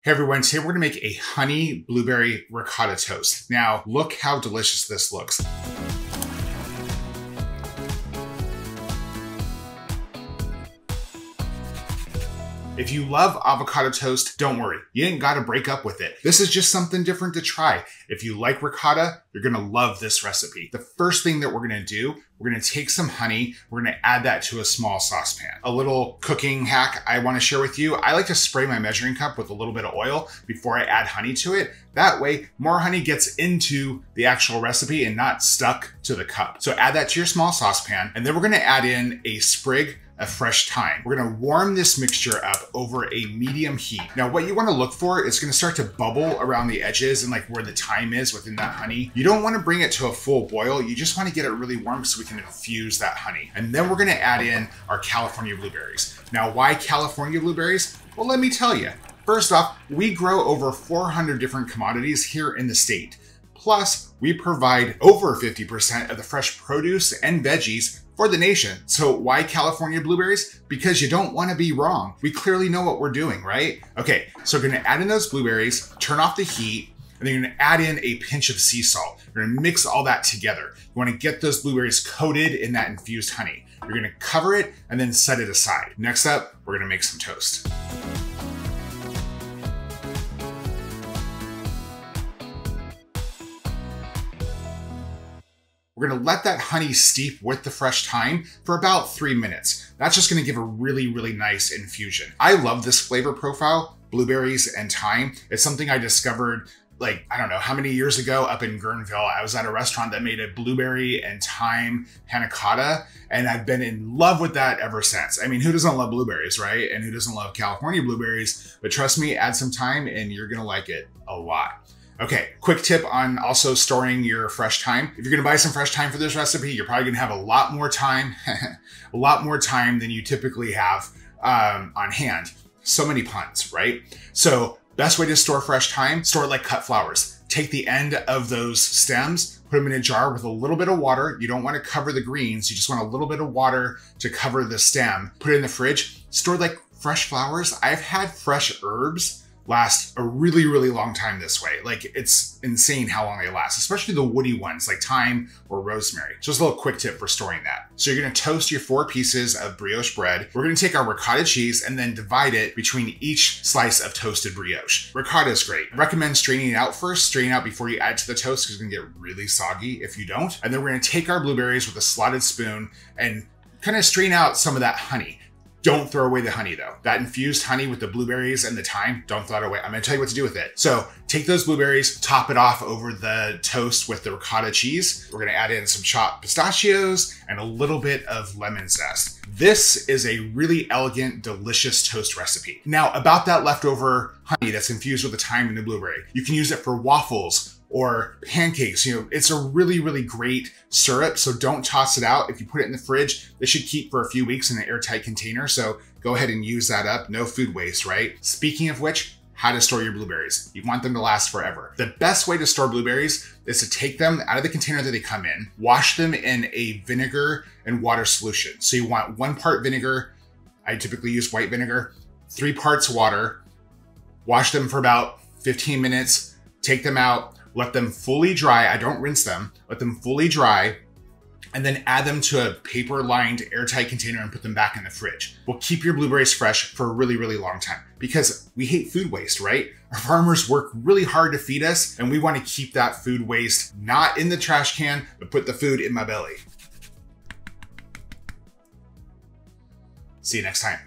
Hey everyone, today we're gonna make a honey blueberry ricotta toast. Now, look how delicious this looks. If you love avocado toast, don't worry, you ain't gotta break up with it. This is just something different to try. If you like ricotta, you're gonna love this recipe. The first thing that we're gonna do, we're gonna take some honey, we're gonna add that to a small saucepan. A little cooking hack I wanna share with you, I like to spray my measuring cup with a little bit of oil before I add honey to it. That way, more honey gets into the actual recipe and not stuck to the cup. So add that to your small saucepan, and then we're gonna add in a sprig of fresh thyme. We're gonna warm this mixture up over a medium heat. Now, what you wanna look for is gonna start to bubble around the edges and like where the thyme is within that honey. You don't wanna bring it to a full boil. You just wanna get it really warm so we can infuse that honey. And then we're gonna add in our California blueberries. Now, why California blueberries? Well, let me tell you. First off, we grow over 400 different commodities here in the state. Plus, we provide over 50% of the fresh produce and veggies for the nation. So why California blueberries? Because you don't want to be wrong. We clearly know what we're doing, right? Okay, so we're gonna add in those blueberries, turn off the heat, and then you're gonna add in a pinch of sea salt. You're gonna mix all that together. You wanna get those blueberries coated in that infused honey. You're gonna cover it and then set it aside. Next up, we're gonna make some toast. We're gonna let that honey steep with the fresh thyme for about 3 minutes. That's just gonna give a really, really nice infusion. I love this flavor profile, blueberries and thyme. It's something I discovered like, I don't know how many years ago up in Guerneville. I was at a restaurant that made a blueberry and thyme panna cotta, and I've been in love with that ever since. I mean, who doesn't love blueberries, right? And who doesn't love California blueberries? But trust me, add some thyme and you're gonna like it a lot. Okay, quick tip on also storing your fresh thyme. If you're gonna buy some fresh thyme for this recipe, you're probably gonna have a lot more time, a lot more time than you typically have on hand. So many puns, right? So best way to store fresh thyme, store it like cut flowers. Take the end of those stems, put them in a jar with a little bit of water. You don't wanna cover the greens, you just want a little bit of water to cover the stem. Put it in the fridge, store like fresh flowers. I've had fresh herbs last a really, really long time this way. Like, it's insane how long they last, especially the woody ones like thyme or rosemary. Just a little quick tip for storing that. So you're gonna toast your 4 pieces of brioche bread. We're gonna take our ricotta cheese and then divide it between each slice of toasted brioche. Ricotta is great. I recommend straining it out first. Strain out before you add it to the toast because it's gonna get really soggy if you don't. And then we're gonna take our blueberries with a slotted spoon and kind of strain out some of that honey. Don't throw away the honey though. That infused honey with the blueberries and the thyme, don't throw it away. I'm gonna tell you what to do with it. So take those blueberries, top it off over the toast with the ricotta cheese. We're gonna add in some chopped pistachios and a little bit of lemon zest. This is a really elegant, delicious toast recipe. Now, about that leftover honey that's infused with the thyme and the blueberry, you can use it for waffles or pancakes. You know, it's a really, really great syrup, so don't toss it out. If you put it in the fridge, it should keep for a few weeks in an airtight container, so go ahead and use that up. No food waste, right? Speaking of which, how to store your blueberries. You want them to last forever. The best way to store blueberries is to take them out of the container that they come in, wash them in a vinegar and water solution. So you want 1 part vinegar, I typically use white vinegar, 3 parts water, wash them for about 15 minutes, take them out, let them fully dry. I don't rinse them. Let them fully dry, and then add them to a paper-lined airtight container and put them back in the fridge. We'll keep your blueberries fresh for a really, really long time because we hate food waste, right? Our farmers work really hard to feed us, and we want to keep that food waste not in the trash can, but put the food in my belly. See you next time.